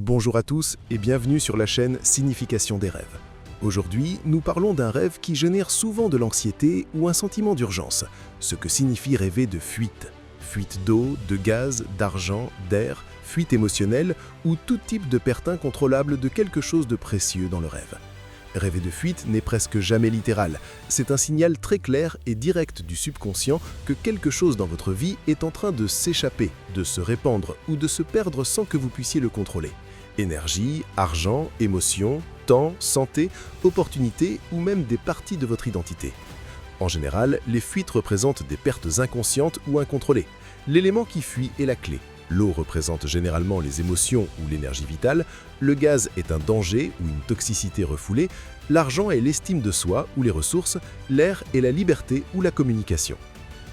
Bonjour à tous et bienvenue sur la chaîne Signification des rêves. Aujourd'hui, nous parlons d'un rêve qui génère souvent de l'anxiété ou un sentiment d'urgence, ce que signifie rêver de fuite. Fuite d'eau, de gaz, d'argent, d'air, fuite émotionnelle ou tout type de perte incontrôlable de quelque chose de précieux dans le rêve. Rêver de fuite n'est presque jamais littéral, c'est un signal très clair et direct du subconscient que quelque chose dans votre vie est en train de s'échapper, de se répandre ou de se perdre sans que vous puissiez le contrôler. Énergie, argent, émotion, temps, santé, opportunités ou même des parties de votre identité. En général, les fuites représentent des pertes inconscientes ou incontrôlées. L'élément qui fuit est la clé. L'eau représente généralement les émotions ou l'énergie vitale, le gaz est un danger ou une toxicité refoulée, l'argent est l'estime de soi ou les ressources, l'air est la liberté ou la communication.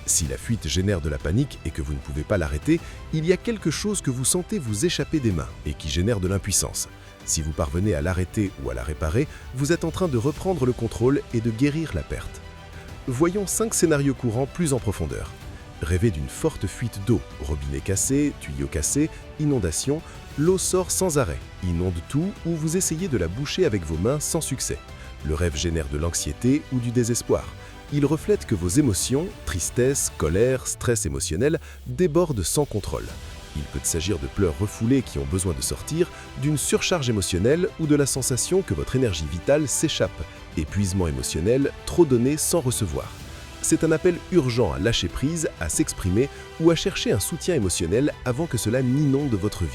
Si la fuite génère de la panique et que vous ne pouvez pas l'arrêter, il y a quelque chose que vous sentez vous échapper des mains et qui génère de l'impuissance. Si vous parvenez à l'arrêter ou à la réparer, vous êtes en train de reprendre le contrôle et de guérir la perte. Voyons 5 scénarios courants plus en profondeur. Rêvez d'une forte fuite d'eau, robinet cassé, tuyau cassé, inondation, l'eau sort sans arrêt, inonde tout ou vous essayez de la boucher avec vos mains sans succès. Le rêve génère de l'anxiété ou du désespoir. Il reflète que vos émotions, tristesse, colère, stress émotionnel, débordent sans contrôle. Il peut s'agir de pleurs refoulés qui ont besoin de sortir, d'une surcharge émotionnelle ou de la sensation que votre énergie vitale s'échappe, épuisement émotionnel, trop donné sans recevoir. C'est un appel urgent à lâcher prise, à s'exprimer ou à chercher un soutien émotionnel avant que cela n'inonde votre vie.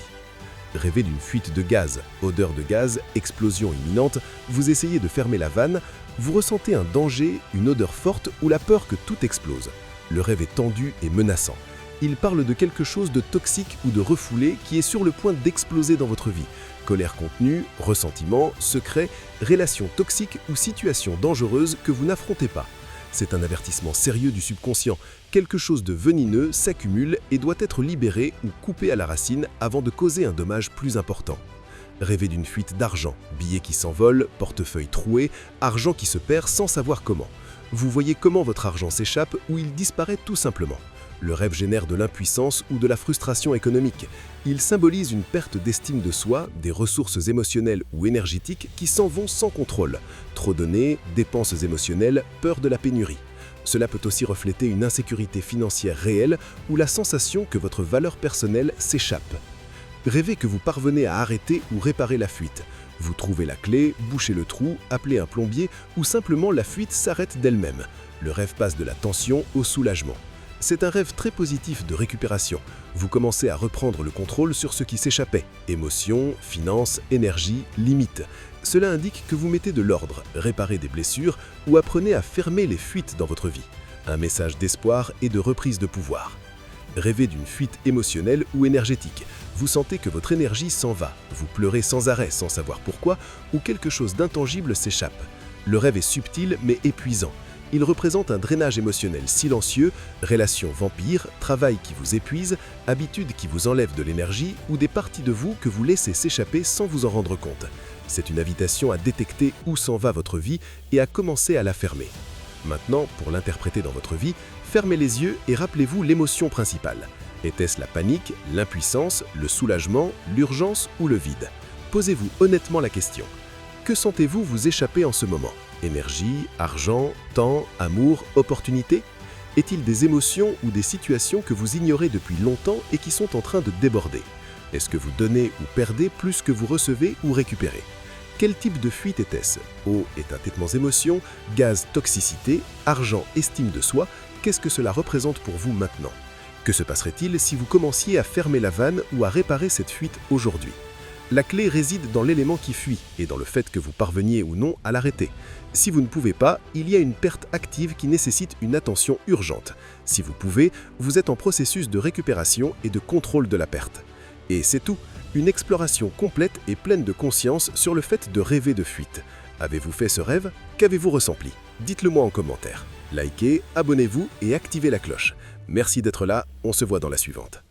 Rêvez d'une fuite de gaz, odeur de gaz, explosion imminente, vous essayez de fermer la vanne, vous ressentez un danger, une odeur forte ou la peur que tout explose. Le rêve est tendu et menaçant. Il parle de quelque chose de toxique ou de refoulé qui est sur le point d'exploser dans votre vie. Colère contenue, ressentiment, secret, relations toxiques ou situations dangereuses que vous n'affrontez pas. C'est un avertissement sérieux du subconscient. Quelque chose de venimeux s'accumule et doit être libéré ou coupé à la racine avant de causer un dommage plus important. Rêvez d'une fuite d'argent, billets qui s'envolent, portefeuille troué, argent qui se perd sans savoir comment. Vous voyez comment votre argent s'échappe ou il disparaît tout simplement. Le rêve génère de l'impuissance ou de la frustration économique. Il symbolise une perte d'estime de soi, des ressources émotionnelles ou énergétiques qui s'en vont sans contrôle. Trop donné, dépenses émotionnelles, peur de la pénurie. Cela peut aussi refléter une insécurité financière réelle ou la sensation que votre valeur personnelle s'échappe. Rêvez que vous parvenez à arrêter ou réparer la fuite. Vous trouvez la clé, bouchez le trou, appelez un plombier ou simplement la fuite s'arrête d'elle-même. Le rêve passe de la tension au soulagement. C'est un rêve très positif de récupération. Vous commencez à reprendre le contrôle sur ce qui s'échappait. Émotions, finances, énergie, limites. Cela indique que vous mettez de l'ordre, réparez des blessures ou apprenez à fermer les fuites dans votre vie. Un message d'espoir et de reprise de pouvoir. Rêvez d'une fuite émotionnelle ou énergétique. Vous sentez que votre énergie s'en va. Vous pleurez sans arrêt sans savoir pourquoi ou quelque chose d'intangible s'échappe. Le rêve est subtil mais épuisant. Il représente un drainage émotionnel silencieux, relations vampires, travail qui vous épuise, habitudes qui vous enlèvent de l'énergie ou des parties de vous que vous laissez s'échapper sans vous en rendre compte. C'est une invitation à détecter où s'en va votre vie et à commencer à la fermer. Maintenant, pour l'interpréter dans votre vie, fermez les yeux et rappelez-vous l'émotion principale. Était-ce la panique, l'impuissance, le soulagement, l'urgence ou le vide? Posez-vous honnêtement la question. Que sentez-vous vous échapper en ce moment? Énergie, argent, temps, amour, opportunité? Est-il des émotions ou des situations que vous ignorez depuis longtemps et qui sont en train de déborder? Est-ce que vous donnez ou perdez plus que vous recevez ou récupérez? Quel type de fuite était-ce? Eau, éteintement émotion, gaz, toxicité, argent, estime de soi, qu'est-ce que cela représente pour vous maintenant? Que se passerait-il si vous commenciez à fermer la vanne ou à réparer cette fuite aujourd'hui? La clé réside dans l'élément qui fuit et dans le fait que vous parveniez ou non à l'arrêter. Si vous ne pouvez pas, il y a une perte active qui nécessite une attention urgente. Si vous pouvez, vous êtes en processus de récupération et de contrôle de la perte. Et c'est tout, une exploration complète et pleine de conscience sur le fait de rêver de fuite. Avez-vous fait ce rêve? Qu'avez-vous ressenti? Dites-le moi en commentaire. Likez, abonnez-vous et activez la cloche. Merci d'être là, on se voit dans la suivante.